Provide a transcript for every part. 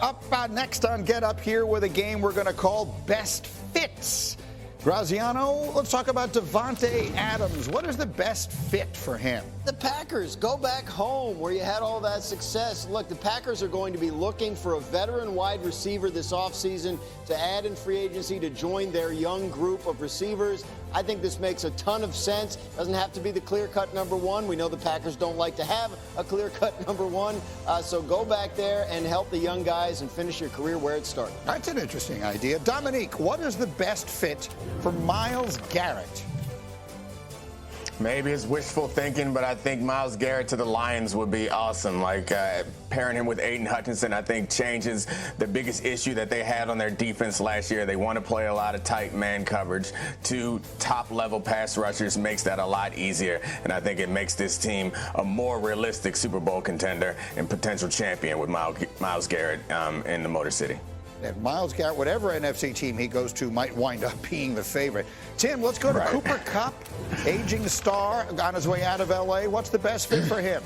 up next on Get Up here with a game we're going to call Best Fits. Graziano, let's talk about Davante Adams. What is the best fit for him? The Packers. Go back home where you had all that success. Look, the Packers are going to be looking for a veteran wide receiver this offseason to add in free agency to join their young group of receivers. I think this makes a ton of sense. Doesn't have to be the clear-cut number one. We know the Packers don't like to have a clear-cut number one. So go back there and help the young guys and finish your career where it started. That's an interesting idea. Dominique, what is the best fit for Myles Garrett? Maybe it's wishful thinking, but I think Myles Garrett to the Lions would be awesome. Like pairing him with Aiden Hutchinson, I think changes the biggest issue that they had on their defense last year. They want to play a lot of tight man coverage. Two top-level pass rushers makes that a lot easier, and I think it makes this team a more realistic Super Bowl contender and potential champion with Myles Garrett in the Motor City. And Myles Garrett, whatever NFC team he goes to, might wind up being the favorite. Tim, let's go to Cooper Kupp, aging star, on his way out of L.A. What's the best fit for him?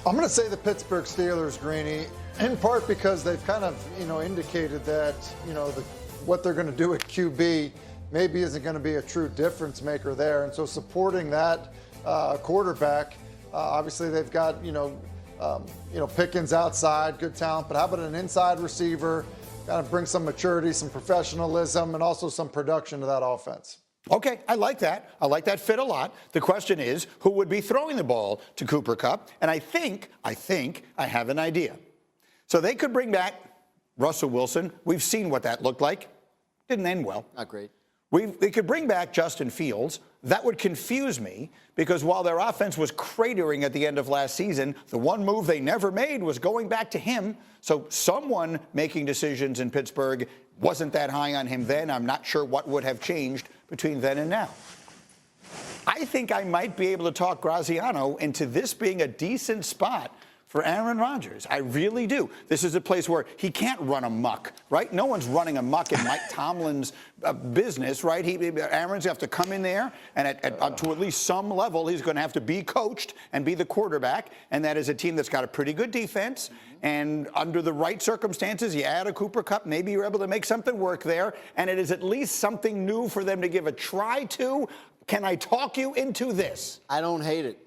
I'm going to say the Pittsburgh Steelers, Greeny, in part because they've kind of, indicated that, what they're going to do at QB maybe isn't going to be a true difference maker there. And so supporting that quarterback, obviously they've got, Pickens outside, good talent, but how about an inside receiver? Kind of bring some maturity, some professionalism, and also some production to that offense. Okay, I like that. I like that fit a lot. The question is, who would be throwing the ball to Cooper Kupp? And I think I have an idea. So they could bring back Russell Wilson. We've seen what that looked like. Didn't end well. Not great. They could bring back Justin Fields. That would confuse me because while their offense was cratering at the end of last season, the one move they never made was going back to him. So someone making decisions in Pittsburgh wasn't that high on him then. I'm not sure what would have changed between then and now. I think I might be able to talk Graziano into this being a decent spot for Aaron Rodgers. I really do. This is a place where he can't run amok, right? No one's running amok in Mike Tomlin's business, right? Aaron's going to have to come in there, and to at least some level, he's going to have to be coached and be the quarterback, and that is a team that's got a pretty good defense, and under the right circumstances, you add a Cooper Kupp, maybe you're able to make something work there, and it is at least something new for them to give a try to. Can I talk you into this? I don't hate it.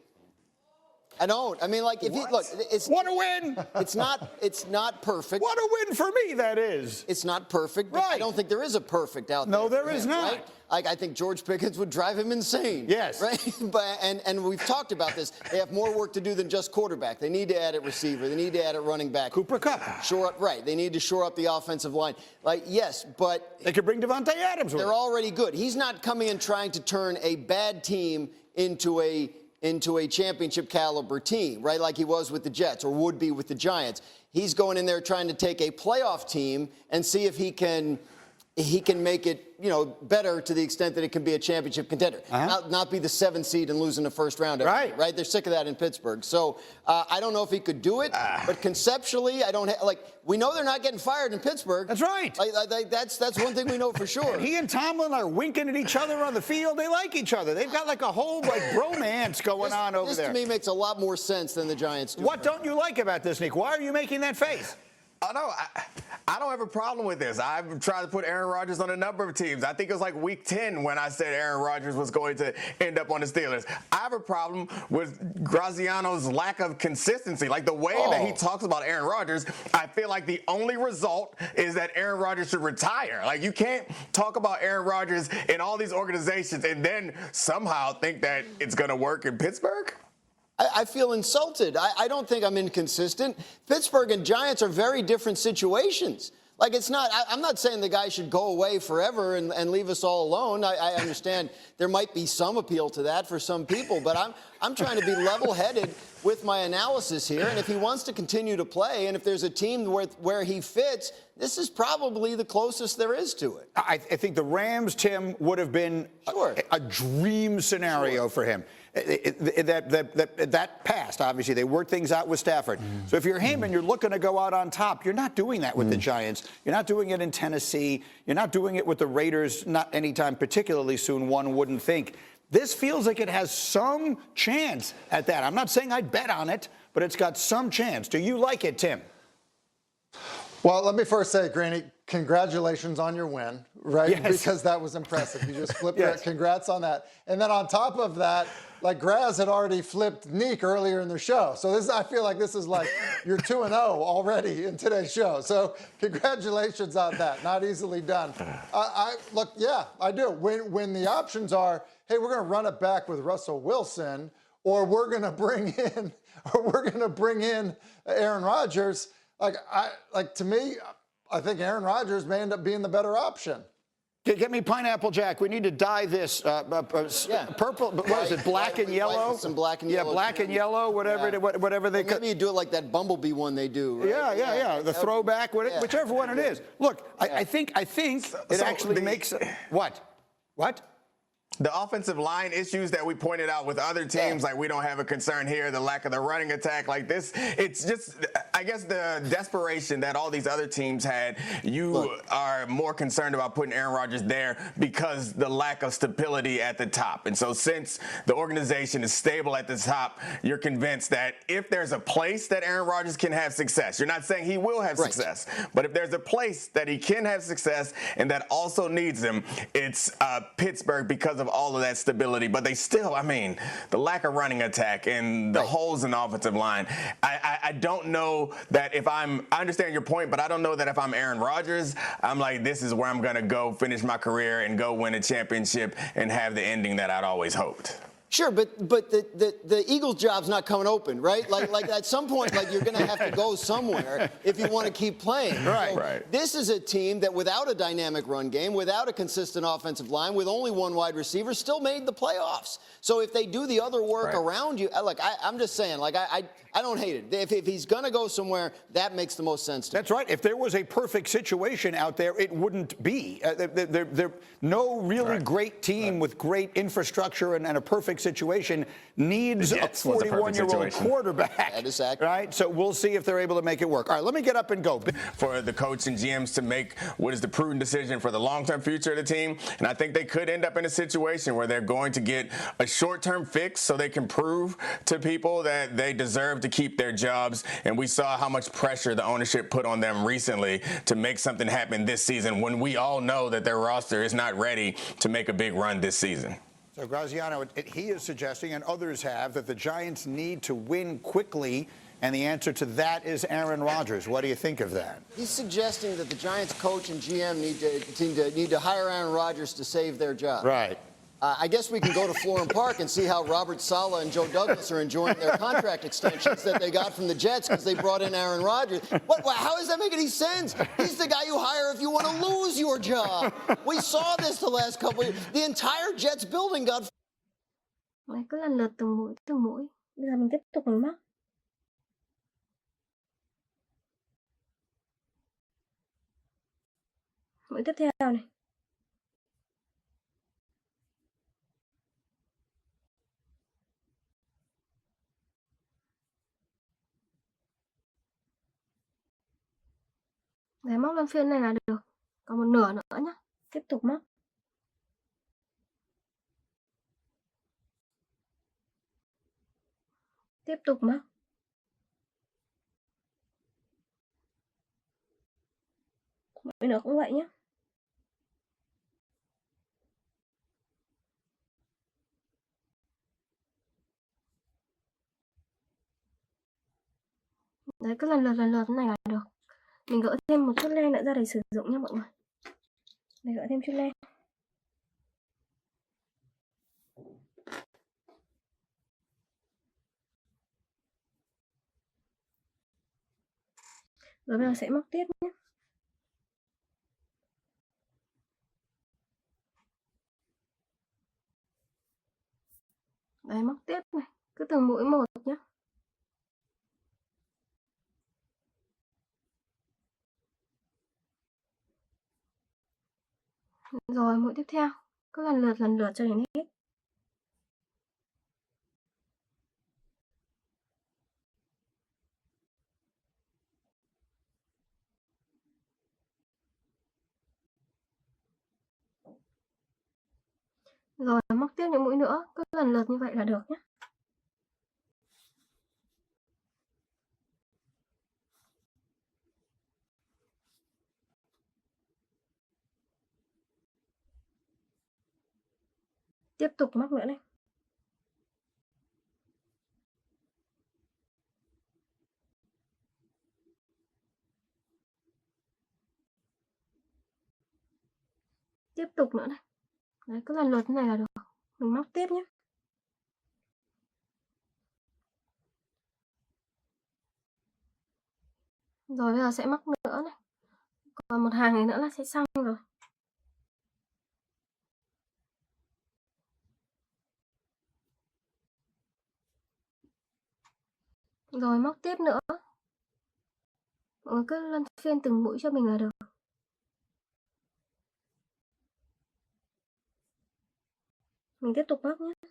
I don't. I mean, like, if you look, it's what a win. It's not perfect. What a win for me that is. It's not perfect. But right. I don't think there is a perfect out there. No, there is not. Right? Like, I think George Pickens would drive him insane. Yes. Right. But and we've talked about this. They have more work to do than just quarterback. They need to add at receiver. They need to add at running back. Cooper Kupp. Shore up. Right. They need to shore up the offensive line. Like, yes, but they could bring Davante Adams. They're already good. He's not coming in trying to turn a bad team into a championship caliber team, right? Like he was with the Jets or would be with the Giants. He's going in there trying to take a playoff team and see if he can make it, better to the extent that it can be a championship contender. Not be the 7th seed and lose in the first round. Right? They're sick of that in Pittsburgh. So I don't know if he could do it, but conceptually, we know they're not getting fired in Pittsburgh. That's right. That's one thing we know for sure. He and Tomlin are winking at each other on the field. They like each other. They've got like a whole bromance going on over there. This to me makes a lot more sense than the Giants do. What don't you like about this, Nick? Why are you making that face? Oh, no, I don't have a problem with this. I've tried to put Aaron Rodgers on a number of teams. I think it was like week 10 when I said Aaron Rodgers was going to end up on the Steelers. I have a problem with Graziano's lack of consistency. Like the way that he talks about Aaron Rodgers, I feel like the only result is that Aaron Rodgers should retire. Like you can't talk about Aaron Rodgers in all these organizations and then somehow think that it's going to work in Pittsburgh. I feel insulted. I don't think I'm inconsistent. Pittsburgh and Giants are very different situations. Like, it's not, I'm not saying the guy should go away forever and leave us all alone. I understand there might be some appeal to that for some people, but I'm trying to be level-headed with my analysis here. And if he wants to continue to play, and if there's a team where he fits, this is probably the closest there is to it. I think the Rams, Tim, would have been a dream scenario for him. That passed, obviously. They worked things out with Stafford. So if you're him and you're looking to go out on top, you're not doing that with the Giants. You're not doing it in Tennessee. You're not doing it with the Raiders, not anytime particularly soon, one wouldn't think. This feels like it has some chance at that. I'm not saying I'd bet on it, but it's got some chance. Do you like it, Tim? Well, let me first say, Greeny, congratulations on your win, right? Yes. Because that was impressive. You just flipped Yes. that. Congrats on that. And then on top of that, like Graz had already flipped Neek earlier in the show. So this, I feel like this is like you're 2-0 already in today's show. So congratulations on that. Not easily done. Look, yeah, I do. When the options are, hey, we're going to run it back with Russell Wilson, or we're going to bring in Aaron Rodgers. To me, I think Aaron Rodgers may end up being the better option. Get me Pineapple Jack. We need to dye this purple. What is it? Black and yellow. Some black and yellow. Yeah, black and yellow. Whatever they. Maybe you do it like that Bumblebee one they do. Right? Yeah. The throwback, whichever one it is. Look, I think it actually makes what? The offensive line issues that we pointed out with other teams, like we don't have a concern here, the lack of the running attack like this, it's just, I guess, the desperation that all these other teams had. You are more concerned about putting Aaron Rodgers there because the lack of stability at the top. And so since the organization is stable at the top, you're convinced that if there's a place that Aaron Rodgers can have success, you're not saying he will have success, but if there's a place that he can have success and that also needs him, it's Pittsburgh, because of all of that stability. But they still, the lack of running attack and the holes in the offensive line. I don't know that I understand your point, but I don't know that if I'm Aaron Rodgers, I'm like, this is where I'm going to go finish my career and go win a championship and have the ending that I'd always hoped. Sure, but the Eagles' job's not coming open, right? Like at some point, you're going to have to go somewhere if you want to keep playing. Right. This is a team that, without a dynamic run game, without a consistent offensive line, with only one wide receiver, still made the playoffs. So if they do the other work around you, I'm just saying, I don't hate it. If he's going to go somewhere, that makes the most sense to me. That's right. If there was a perfect situation out there, it wouldn't be. No really great team with great infrastructure and a perfect situation needs a 41-year-old quarterback. That is accurate. Right? So we'll see if they're able to make it work. All right, let me get up and go. For the coach and GMs to make what is the prudent decision for the long-term future of the team. And I think they could end up in a situation where they're going to get a short-term fix so they can prove to people that they deserve to keep their jobs. And we saw how much pressure the ownership put on them recently to make something happen this season when we all know that their roster is not ready to make a big run this season. So, Graziano, he is suggesting, and others have, that the Giants need to win quickly, and the answer to that is Aaron Rodgers. What do you think of that? He's suggesting that the Giants coach and GM need to hire Aaron Rodgers to save their job. Right. I guess we can go to Florham Park and see how Robert Saleh and Joe Douglas are enjoying their contract extensions that they got from the Jets because they brought in Aaron Rodgers. How does that make any sense? He's the guy you hire if you want to lose your job. We saw this the last couple of years. The entire Jets building got... Đấy, cứ lần lượt từng mũi. Bây giờ mình tiếp tục mình mắc. Mũi tiếp theo này. Đấy, móc lên phiên này là được. Còn một nửa nữa nhá. Tiếp tục móc. Tiếp tục móc. Mũi nữa cũng vậy nhé. Đấy, cứ lần lượt thế này là được. Mình gỡ thêm một chút len nữa ra để sử dụng nha mọi người. Mình gỡ thêm chút len. Rồi bây giờ sẽ móc tiếp nhé. Đấy, móc tiếp này. Cứ từng mũi một nhé. Rồi mũi tiếp theo, cứ lần lượt cho đến hết. Rồi móc tiếp những mũi nữa, cứ lần lượt như vậy là được nhé. Tiếp tục móc nữa này. Tiếp tục nữa này. Đấy, cứ lần lượt thế này là được. Mình móc tiếp nhé. Rồi bây giờ sẽ móc nữa này. Còn một hàng này nữa là sẽ xong rồi. Rồi móc tiếp nữa. Mọi người cứ luân phiên từng mũi cho mình là được. Mình tiếp tục móc nhé.